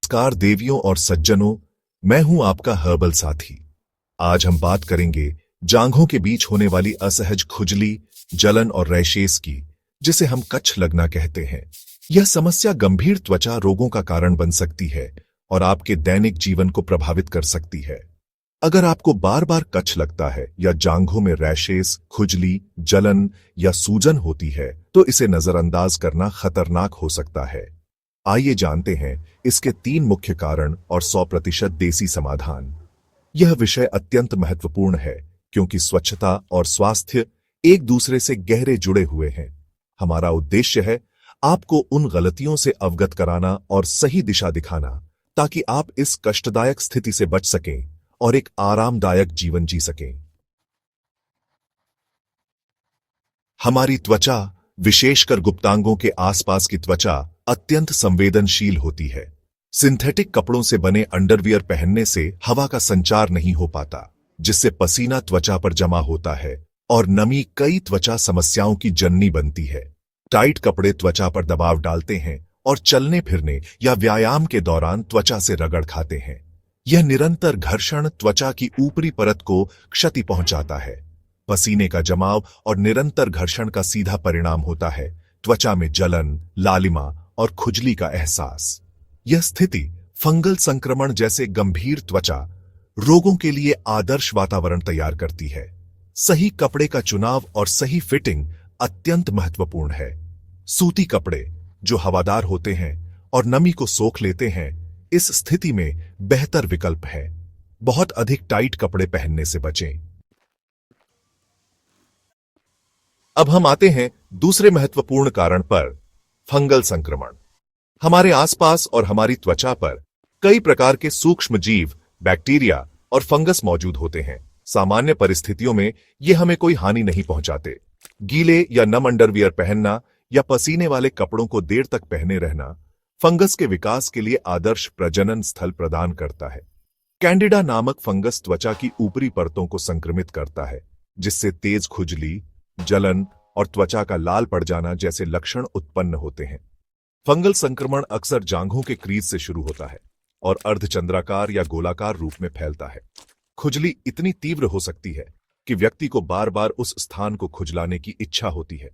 नमस्कार देवियों और सज्जनों, मैं हूं आपका हर्बल साथी। आज हम बात करेंगे जांघों के बीच होने वाली असहज खुजली, जलन और रैशेस की, जिसे हम कच्छ लगना कहते हैं। यह समस्या गंभीर त्वचा रोगों का कारण बन सकती है और आपके दैनिक जीवन को प्रभावित कर सकती है। अगर आपको बार बार कच्छ लगता है या जांघों में रैशेस, खुजली, जलन या सूजन होती है, तो इसे नजरअंदाज करना खतरनाक हो सकता है। आइए जानते हैं इसके 3 मुख्य कारण और 100% देसी समाधान। यह विषय अत्यंत महत्वपूर्ण है क्योंकि स्वच्छता और स्वास्थ्य एक दूसरे से गहरे जुड़े हुए हैं। हमारा उद्देश्य है आपको उन गलतियों से अवगत कराना और सही दिशा दिखाना, ताकि आप इस कष्टदायक स्थिति से बच सकें और एक आरामदायक जीवन जी सकें। हमारी त्वचा, विशेषकर गुप्तांगों के आसपास की त्वचा, अत्यंत संवेदनशील होती है। सिंथेटिक कपड़ों से बने अंडरवियर पहनने से हवा का संचार नहीं हो पाता, जिससे पसीना त्वचा पर जमा होता है और नमी कई त्वचा समस्याओं की जननी बनती है। टाइट कपड़े त्वचा पर दबाव डालते हैं और चलने फिरने या व्यायाम के दौरान त्वचा से रगड़ खाते हैं। यह निरंतर घर्षण त्वचा की ऊपरी परत को क्षति पहुंचाता है। पसीने का जमाव और निरंतर घर्षण का सीधा परिणाम होता है त्वचा में जलन, लालिमा और खुजली का एहसास। यह स्थिति फंगल संक्रमण जैसे गंभीर त्वचा रोगों के लिए आदर्श वातावरण तैयार करती है। सही कपड़े का चुनाव और सही फिटिंग अत्यंत महत्वपूर्ण है। सूती कपड़े जो हवादार होते हैं और नमी को सोख लेते हैं, इस स्थिति में बेहतर विकल्प है। बहुत अधिक टाइट कपड़े पहनने से बचें। अब हम आते हैं दूसरे महत्वपूर्ण कारण पर, फंगल संक्रमण। हमारे आसपास और हमारी त्वचा पर कई प्रकार के सूक्ष्म जीव, बैक्टीरिया और फंगस मौजूद होते हैं। सामान्य परिस्थितियों में ये हमें कोई हानि नहीं पहुंचाते। गीले या नम अंडरवियर पहनना या पसीने वाले कपड़ों को देर तक पहने रहना फंगस के विकास के लिए आदर्श प्रजनन स्थल प्रदान करता है। कैंडिडा नामक फंगस त्वचा की ऊपरी परतों को संक्रमित करता है, जिससे तेज खुजली, जलन और त्वचा का लाल पड़ जाना जैसे लक्षण उत्पन्न होते हैं। फंगल संक्रमण अक्सर जांघों के क्रीज से शुरू होता है और अर्धचंद्राकार या गोलाकार रूप में फैलता है। खुजली इतनी तीव्र हो सकती है कि व्यक्ति को बार बार उस स्थान को खुजलाने की इच्छा होती है।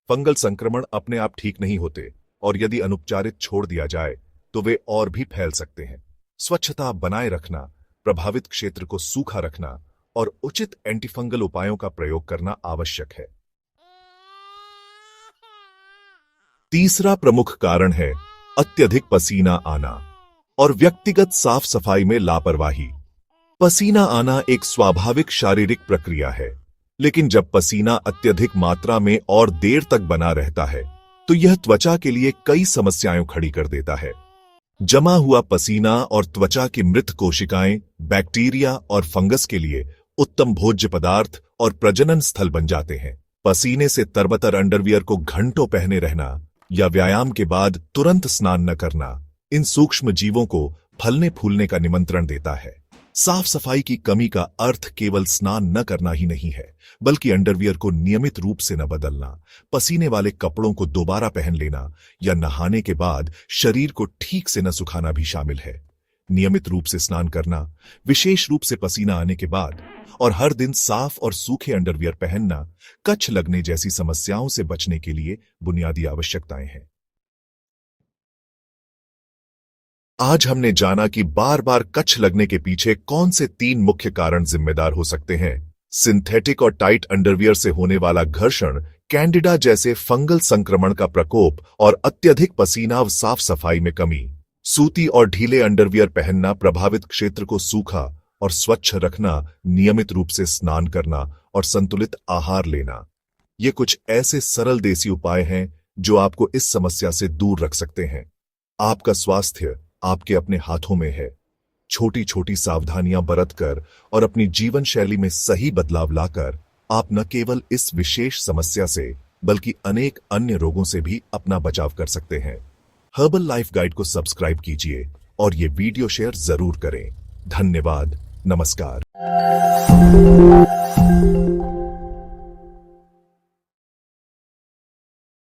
फंगल संक्रमण अपने आप ठीक नहीं होते और यदि अनुपचारित छोड़ दिया जाए तो वे और भी फैल सकते हैं। स्वच्छता बनाए रखना, प्रभावित क्षेत्र को सूखा रखना और उचित एंटीफंगल उपायों का प्रयोग करना आवश्यक है। तीसरा प्रमुख कारण है अत्यधिक पसीना आना और व्यक्तिगत साफ सफाई में लापरवाही। पसीना आना एक स्वाभाविक शारीरिक प्रक्रिया है, लेकिन जब पसीना अत्यधिक मात्रा में और देर तक बना रहता है तो यह त्वचा के लिए कई समस्याएं खड़ी कर देता है। जमा हुआ पसीना और त्वचा की मृत कोशिकाएं बैक्टीरिया और फंगस के लिए उत्तम भोज्य पदार्थ और प्रजनन स्थल बन जाते हैं। पसीने से तरबतर अंडरवियर को घंटों पहने रहना या व्यायाम के बाद तुरंत स्नान न करना इन सूक्ष्म जीवों को फलने फूलने का निमंत्रण देता है। साफ सफाई की कमी का अर्थ केवल स्नान न करना ही नहीं है, बल्कि अंडरवियर को नियमित रूप से न बदलना, पसीने वाले कपड़ों को दोबारा पहन लेना या नहाने के बाद शरीर को ठीक से न सुखाना भी शामिल है। नियमित रूप से स्नान करना, विशेष रूप से पसीना आने के बाद, और हर दिन साफ और सूखे अंडरवियर पहनना कच्छ लगने जैसी समस्याओं से बचने के लिए बुनियादी आवश्यकताएं हैं। आज हमने जाना कि बार बार कच्छ लगने के पीछे कौन से 3 मुख्य कारण जिम्मेदार हो सकते हैं। सिंथेटिक और टाइट अंडरवियर से होने वाला घर्षण, कैंडिडा जैसे फंगल संक्रमण का प्रकोप और अत्यधिक पसीना व साफ सफाई में कमी। सूती और ढीले अंडरवियर पहनना, प्रभावित क्षेत्र को सूखा और स्वच्छ रखना, नियमित रूप से स्नान करना और संतुलित आहार लेना। ये कुछ ऐसे सरल देसी उपाय हैं जो आपको इस समस्या से दूर रख सकते हैं। आपका स्वास्थ्य आपके अपने हाथों में है। छोटी छोटी सावधानियां बरतकर और अपनी जीवन शैली में सही बदलाव लाकर आप न केवल इस विशेष समस्या से बल्कि अनेक अन्य रोगों से भी अपना बचाव कर सकते हैं। हर्बल लाइफ गाइड को सब्सक्राइब कीजिए और ये वीडियो शेयर जरूर करें। धन्यवाद। नमस्कार।